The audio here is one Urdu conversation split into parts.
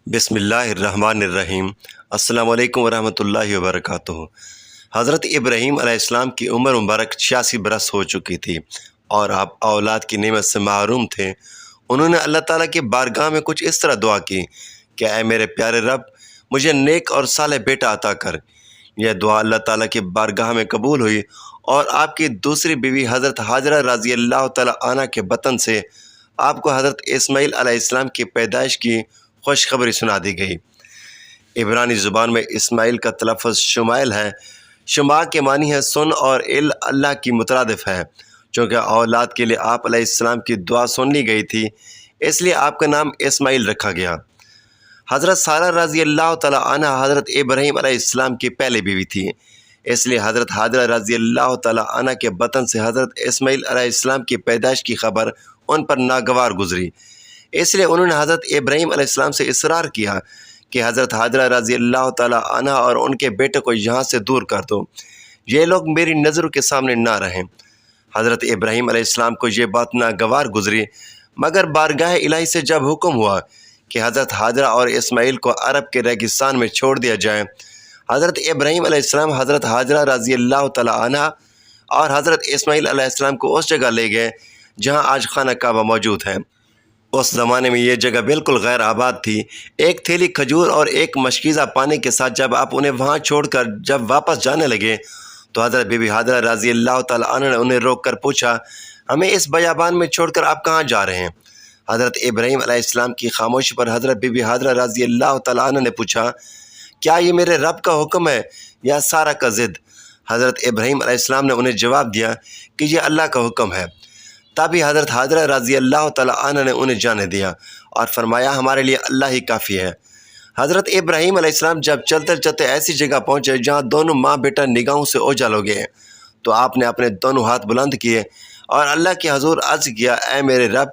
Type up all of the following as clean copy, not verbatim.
بسم اللہ الرحمن الرحیم۔ السلام علیکم ورحمۃ اللہ وبرکاتہ۔ حضرت ابراہیم علیہ السلام کی عمر مبارک 86 برس ہو چکی تھی اور آپ اولاد کی نعمت سے محروم تھے۔ انہوں نے اللہ تعالیٰ کی بارگاہ میں کچھ اس طرح دعا کی کہ اے میرے پیارے رب، مجھے نیک اور صالح بیٹا عطا کر۔ یہ دعا اللہ تعالیٰ کی بارگاہ میں قبول ہوئی اور آپ کی دوسری بیوی حضرت حاجرہ رضی اللہ تعالیٰ عنہ کے بطن سے آپ کو حضرت اسماعیل علیہ السلام کی پیدائش کی خوشخبری سنا دی گئی۔ عبرانی زبان میں اسماعیل کا تلفظ شمائل ہے۔ شما کے معنی ہے سن اور اللہ کی مترادف ہے۔ چونکہ اولاد کے لیے آپ علیہ السلام کی دعا سن لی گئی تھی، اس لیے آپ کا نام اسماعیل رکھا گیا۔ حضرت سارہ رضی اللہ تعالیٰ عنہ حضرت ابراہیم علیہ السلام کی پہلی بیوی تھی، اس لیے حضرت حاجرہ رضی اللہ تعالیٰ عنہ کے بطن سے حضرت اسماعیل علیہ السلام کی پیدائش کی خبر ان پر ناگوار گزری۔ اس لیے انہوں نے حضرت ابراہیم علیہ السلام سے اصرار کیا کہ حضرت حاجرہ رضی اللہ تعالیٰ عنہ اور ان کے بیٹے کو یہاں سے دور کر دو، یہ لوگ میری نظروں کے سامنے نہ رہیں۔ حضرت ابراہیم علیہ السلام کو یہ بات ناگوار گزری، مگر بارگاہ الہی سے جب حکم ہوا کہ حضرت حاجرہ اور اسماعیل کو عرب کے ریگستان میں چھوڑ دیا جائے، حضرت ابراہیم علیہ السلام حضرت حاجرہ رضی اللہ تعالیٰ عنہ اور حضرت اسماعیل علیہ السلام کو اس جگہ لے گئے جہاں آج خانہ کعبہ موجود ہے۔ اس زمانے میں یہ جگہ بالکل غیر آباد تھی۔ ایک تھیلی کھجور اور ایک مشکیزہ پانی کے ساتھ جب آپ انہیں وہاں چھوڑ کر جب واپس جانے لگے تو حضرت بی بی حاجرہ رضی اللہ تعالیٰ عنہ نے انہیں روک کر پوچھا، ہمیں اس بیابان میں چھوڑ کر آپ کہاں جا رہے ہیں؟ حضرت ابراہیم علیہ السلام کی خاموشی پر حضرت بی بی حاجرہ رضی اللہ تعالیٰ عنہ نے پوچھا، کیا یہ میرے رب کا حکم ہے یا سارہ کا ضد؟ حضرت ابراہیم علیہ السلام نے انہیں جواب دیا کہ یہ اللہ کا حکم ہے۔ تبھی حضرت حاجرہ رضی اللہ تعالیٰ عنہ نے انہیں جانے دیا اور فرمایا، ہمارے لیے اللہ ہی کافی ہے۔ حضرت ابراہیم علیہ السلام جب چلتے چلتے ایسی جگہ پہنچے جہاں دونوں ماں بیٹا نگاہوں سے اوجھل ہو گئے تو آپ نے اپنے دونوں ہاتھ بلند کیے اور اللہ کے حضور عرض کیا، اے میرے رب،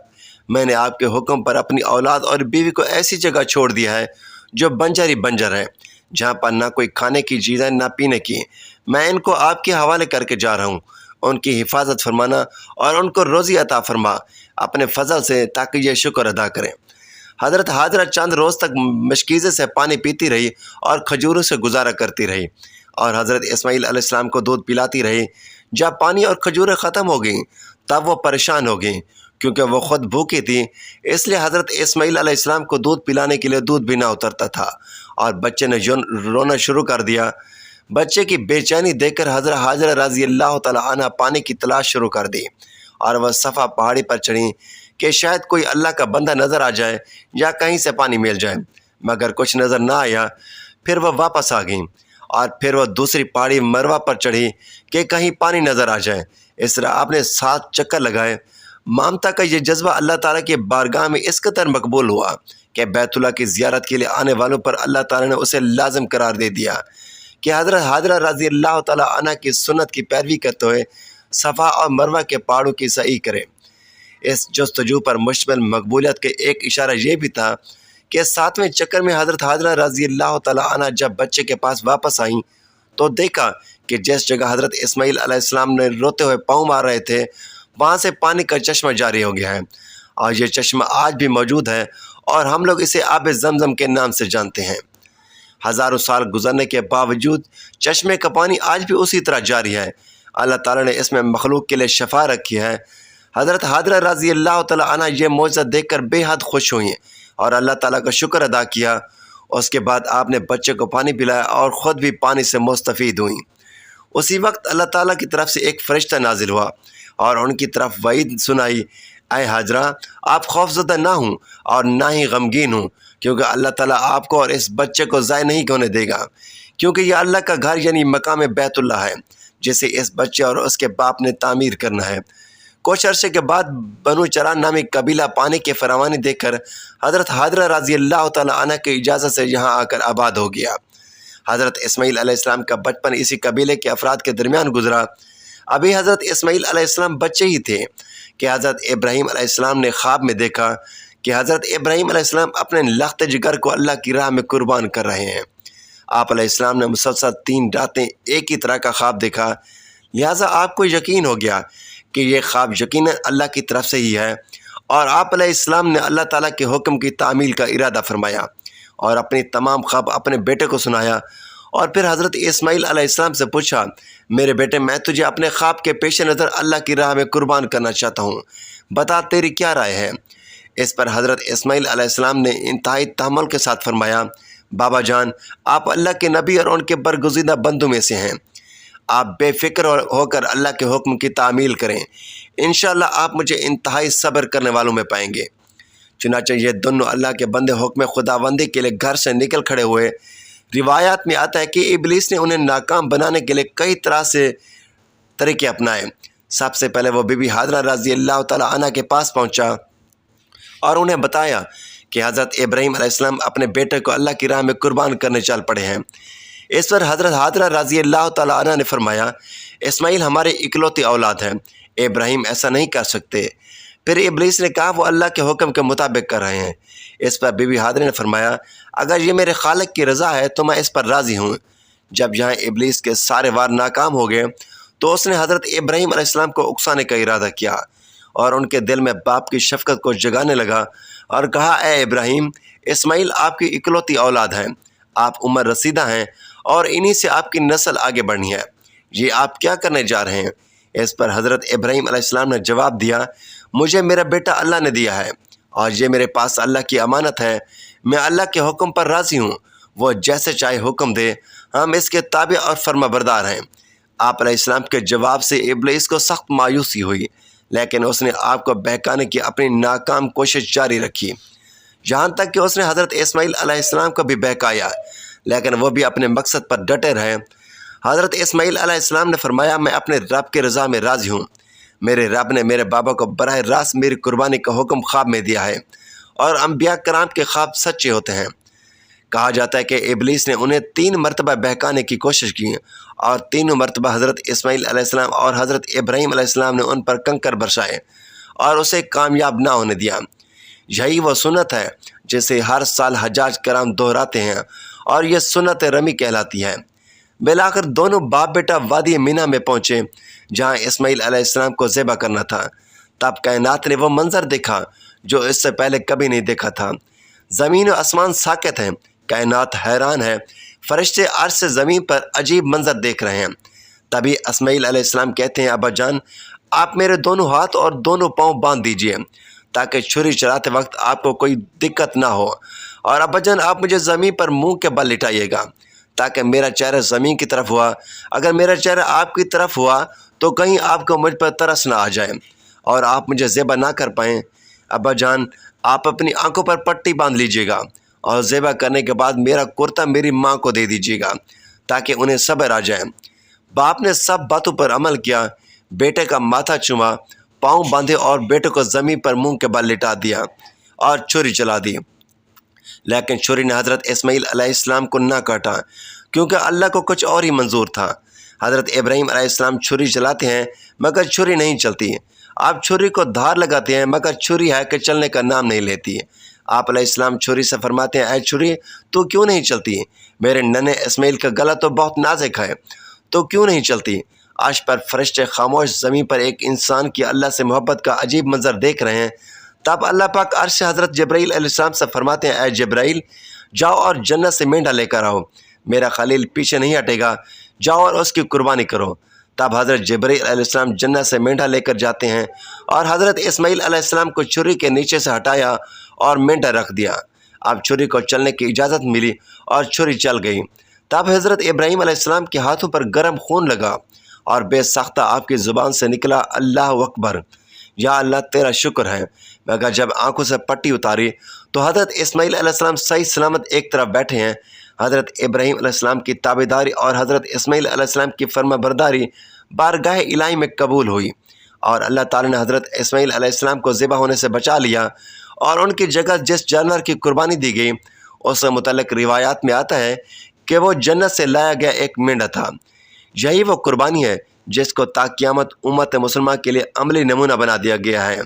میں نے آپ کے حکم پر اپنی اولاد اور بیوی کو ایسی جگہ چھوڑ دیا ہے جو بنجر ہی بنجر ہے، جہاں پر نہ کوئی کھانے کی چیز ہے نہ پینے کی۔ میں ان کو آپ کے حوالے کر کے جا رہا ہوں، ان کی حفاظت فرمانا اور ان کو روزی عطا فرما اپنے فضل سے تاکہ یہ شکر ادا کریں۔ حضرت حاجرہ چند روز تک مشکیزے سے پانی پیتی رہی اور کھجوروں سے گزارا کرتی رہی اور حضرت اسماعیل علیہ السلام کو دودھ پلاتی رہی۔ جب پانی اور کھجوریں ختم ہو گئیں تب وہ پریشان ہو گئیں کیونکہ وہ خود بھوکی تھی، اس لیے حضرت اسماعیل علیہ السلام کو دودھ پلانے کے لیے دودھ بھی نہ اترتا تھا اور بچے نے رونا شروع کر دیا۔ بچے کی بے چینی دیکھ کر حضرت حاجرہ رضی اللہ تعالیٰ عنہ پانی کی تلاش شروع کر دی اور وہ صفا پہاڑی پر چڑھیں کہ شاید کوئی اللہ کا بندہ نظر آ جائے یا کہیں سے پانی مل جائے، مگر کچھ نظر نہ آیا۔ پھر وہ واپس آ گئیں اور پھر وہ دوسری پہاڑی مروہ پر چڑھی کہ کہیں پانی نظر آ جائے۔ اس طرح آپ نے 7 چکر لگائے۔ مامتا کا یہ جذبہ اللہ تعالیٰ کی بارگاہ میں اس قدر مقبول ہوا کہ بیت اللہ کی زیارت کے لیے آنے والوں پر اللہ تعالیٰ نے اسے لازم قرار دے دیا کہ حضرت حاجرہ رضی اللہ تعالیٰ عنہ کی سنت کی پیروی کرتے ہوئے صفا اور مروہ کے پہاڑوں کی سعی کریں۔ اس جستجو پر مشتمل مقبولیت کے ایک اشارہ یہ بھی تھا کہ 7ویں چکر میں حضرت حاجرہ رضی اللہ تعالیٰ عنہ جب بچے کے پاس واپس آئیں تو دیکھا کہ جس جگہ حضرت اسماعیل علیہ السلام نے روتے ہوئے پاؤں مار رہے تھے وہاں سے پانی کا چشمہ جاری ہو گیا ہے اور یہ چشمہ آج بھی موجود ہے اور ہم لوگ اسے آب زمزم کے نام سے جانتے ہیں۔ ہزاروں سال گزرنے کے باوجود چشمے کا پانی آج بھی اسی طرح جاری ہے۔ اللہ تعالیٰ نے اس میں مخلوق کے لیے شفا رکھی ہے۔ حضرت حاجرہ رضی اللہ تعالیٰ عنہ یہ معجزہ دیکھ کر بے حد خوش ہوئیں اور اللہ تعالیٰ کا شکر ادا کیا۔ اس کے بعد آپ نے بچے کو پانی پلایا اور خود بھی پانی سے مستفید ہوئیں۔ اسی وقت اللہ تعالیٰ کی طرف سے ایک فرشتہ نازل ہوا اور ان کی طرف وعید سنائی، اے حاجرہ، آپ خوفزدہ نہ ہوں اور نہ ہی غمگین ہوں، کیونکہ اللہ تعالیٰ آپ کو اور اس بچے کو ضائع نہیں ہونے دے گا، کیونکہ یہ اللہ کا گھر یعنی مقام بیت اللہ ہے جسے اس بچے اور اس کے باپ نے تعمیر کرنا ہے۔ کچھ عرصے کے بعد بنو چران نامی قبیلہ پانی کی فراوانی دیکھ کر حضرت حاجرہ رضی اللہ تعالیٰ عنہ کی اجازت سے یہاں آ کر آباد ہو گیا۔ حضرت اسماعیل علیہ السلام کا بچپن اسی قبیلے کے افراد کے درمیان گزرا۔ ابھی حضرت اسماعیل علیہ السلام بچے ہی تھے کہ حضرت ابراہیم علیہ السلام نے خواب میں دیکھا کہ حضرت ابراہیم علیہ السلام اپنے لخت جگر کو اللہ کی راہ میں قربان کر رہے ہیں۔ آپ علیہ السلام نے مسلسل 3 راتیں ایک ہی طرح کا خواب دیکھا، لہٰذا آپ کو یقین ہو گیا کہ یہ خواب یقیناً اللہ کی طرف سے ہی ہے اور آپ علیہ السلام نے اللہ تعالیٰ کے حکم کی تعمیل کا ارادہ فرمایا۔ اور اپنی تمام خواب اپنے بیٹے کو سنایا۔ اور پھر حضرت اسماعیل علیہ السلام سے پوچھا، میرے بیٹے میں تجھے اپنے خواب کے پیش نظر اللہ کی راہ میں قربان کرنا چاہتا ہوں، بتا تیری کیا رائے ہے؟ اس پر حضرت اسماعیل علیہ السلام نے انتہائی تحمل کے ساتھ فرمایا، بابا جان، آپ اللہ کے نبی اور ان کے برگزیدہ بندوں میں سے ہیں، آپ بے فکر ہو کر اللہ کے حکم کی تعمیل کریں، انشاءاللہ آپ مجھے انتہائی صبر کرنے والوں میں پائیں گے۔ چنانچہ یہ دونوں اللہ کے بندے حکم خداوندی کے لیے گھر سے نکل کھڑے ہوئے۔ روایات میں آتا ہے کہ ابلیس نے انہیں ناکام بنانے کے لیے کئی طرح سے طریقے اپنائے۔ سب سے پہلے وہ بی بی حاجرہ رضی اللہ تعالیٰ عنہ کے پاس پہنچا اور انہیں بتایا کہ حضرت ابراہیم علیہ السلام اپنے بیٹے کو اللہ کی راہ میں قربان کرنے چل پڑے ہیں۔ اس پر حضرت حاجرہ رضی اللہ تعالیٰ عنہ نے فرمایا، اسماعیل ہمارے اکلوتی اولاد ہیں، ابراہیم ایسا نہیں کر سکتے۔ پھر ابلیس نے کہا وہ اللہ کے حکم کے مطابق کر رہے ہیں۔ اس پر بی بی حاجرہ نے فرمایا، اگر یہ میرے خالق کی رضا ہے تو میں اس پر راضی ہوں۔ جب یہاں ابلیس کے سارے وار ناکام ہو گئے تو اس نے حضرت ابراہیم علیہ السلام کو اکسانے کا ارادہ کیا اور ان کے دل میں باپ کی شفقت کو جگانے لگا اور کہا، اے ابراہیم، اسماعیل آپ کی اکلوتی اولاد ہیں، آپ عمر رسیدہ ہیں اور انہی سے آپ کی نسل آگے بڑھنی ہے، یہ آپ کیا کرنے جا رہے ہیں؟ اس پر حضرت ابراہیم علیہ السلام نے جواب دیا، مجھے میرا بیٹا اللہ نے دیا ہے اور یہ میرے پاس اللہ کی امانت ہے، میں اللہ کے حکم پر راضی ہوں، وہ جیسے چاہے حکم دے، ہم اس کے تابع اور فرما بردار ہیں۔ آپ علیہ السلام کے جواب سے ابلیس کو سخت مایوسی ہوئی، لیکن اس نے آپ کو بہکانے کی اپنی ناکام کوشش جاری رکھی، یہاں تک کہ اس نے حضرت اسماعیل علیہ السلام کو بھی بہکایا، لیکن وہ بھی اپنے مقصد پر ڈٹے رہے۔ حضرت اسماعیل علیہ السلام نے فرمایا، میں اپنے رب کے رضا میں راضی ہوں، میرے رب نے میرے بابا کو براہ راست میری قربانی کا حکم خواب میں دیا ہے اور انبیاء کرام کے خواب سچے ہوتے ہیں۔ کہا جاتا ہے کہ ابلیس نے انہیں 3 مرتبہ بہکانے کی کوشش کی اور تینوں مرتبہ حضرت اسماعیل علیہ السلام اور حضرت ابراہیم علیہ السلام نے ان پر کنکر برسائے اور اسے کامیاب نہ ہونے دیا۔ یہی وہ سنت ہے جسے ہر سال حجاج کرام دہراتے ہیں اور یہ سنت رمی کہلاتی ہے۔ بالآخر دونوں باپ بیٹا وادی مینا میں پہنچے جہاں اسماعیل علیہ السلام کو ذبح کرنا تھا۔ تب کائنات نے وہ منظر دیکھا جو اس سے پہلے کبھی نہیں دیکھا تھا۔ زمین و آسمان ساکت ہیں، کائنات حیران ہے، فرشتے عرش سے زمین پر عجیب منظر دیکھ رہے ہیں۔ تبھی اسماعیل علیہ السلام کہتے ہیں، ابا جان، آپ میرے دونوں ہاتھ اور دونوں پاؤں باندھ دیجئے تاکہ چھری چلاتے وقت آپ کو کوئی دقت نہ ہو، اور ابا جان آپ مجھے زمین پر منہ کے بل لٹائیے گا تاکہ میرا چہرہ زمین کی طرف ہوا، اگر میرا چہرہ آپ کی طرف ہوا تو کہیں آپ کو مجھ پر ترس نہ آ جائے اور آپ مجھے ذبح نہ کر پائیں۔ ابا جان آپ اپنی آنکھوں پر پٹی باندھ لیجیے گا اور ذبح کرنے کے بعد میرا کرتا میری ماں کو دے دیجیے گا تاکہ انہیں صبر آ جائے۔ باپ نے سب باتوں پر عمل کیا، بیٹے کا ماتھا چوما، پاؤں باندھے اور بیٹے کو زمین پر منہ کے بل لٹا دیا اور چھری چلا دی، لیکن چھری نے حضرت اسماعیل علیہ السلام کو نہ کاٹا کیونکہ اللہ کو کچھ اور ہی منظور تھا۔ حضرت ابراہیم علیہ السلام چھری چلاتے ہیں مگر چھری نہیں چلتی، آپ چھری کو دھار لگاتے ہیں مگر چھری ہے کہ چلنے کا نام نہیں لیتی۔ آپ علیہ السلام چھری سے فرماتے ہیں، اے چھری تو کیوں نہیں چلتی؟ میرے ننھے اسماعیل کا گلا تو بہت نازک ہے، تو کیوں نہیں چلتی؟ عرش پر فرشتے خاموش زمین پر ایک انسان کی اللہ سے محبت کا عجیب منظر دیکھ رہے ہیں۔ تب اللہ پاک عرش سے حضرت جبرائیل علیہ السلام سے فرماتے ہیں، اے جبرائیل جاؤ اور جنت سے مینڈا لے کر آؤ، میرا خلیل پیچھے نہیں ہٹے گا، جاؤ اور اس کی قربانی کرو۔ تب حضرت جبرائیل علیہ السلام جنت سے مینڈا لے کر جاتے ہیں اور حضرت اسماعیل علیہ السلام کو چھری کے نیچے سے ہٹایا اور مینڈا رکھ دیا۔ اب چھری کو چلنے کی اجازت ملی اور چھری چل گئی۔ تب حضرت ابراہیم علیہ السلام کے ہاتھوں پر گرم خون لگا اور بے ساختہ آپ کی زبان سے نکلا، اللہ اکبر، یا اللہ تیرا شکر ہے۔ مگر جب آنکھوں سے پٹی اتاری تو حضرت اسماعیل علیہ السلام صحیح سلامت ایک طرف بیٹھے ہیں۔ حضرت ابراہیم علیہ السلام کی تابعداری اور حضرت اسماعیل علیہ السلام کی فرما برداری بارگاہ الہی میں قبول ہوئی اور اللہ تعالی نے حضرت اسماعیل علیہ السلام کو ذبح ہونے سے بچا لیا، اور ان کی جگہ جس جانور کی قربانی دی گئی اس سے متعلق روایات میں آتا ہے کہ وہ جنت سے لایا گیا ایک مینڈا تھا۔ یہی وہ قربانی ہے جس کو تا قیامت امت مسلمہ کے لیے عملی نمونہ بنا دیا گیا ہے۔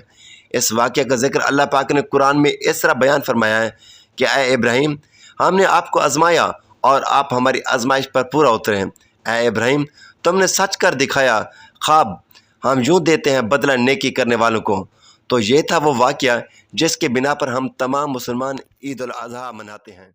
اس واقعہ کا ذکر اللہ پاک نے قرآن میں اس طرح بیان فرمایا ہے کہ اے ابراہیم ہم نے آپ کو آزمایا اور آپ ہماری آزمائش پر پورا اترے ہیں۔ اے ابراہیم تم نے سچ کر دکھایا، خواب ہم یوں دیتے ہیں بدلہ نیکی کرنے والوں کو۔ تو یہ تھا وہ واقعہ جس کے بنا پر ہم تمام مسلمان عید الاضحیٰ مناتے ہیں۔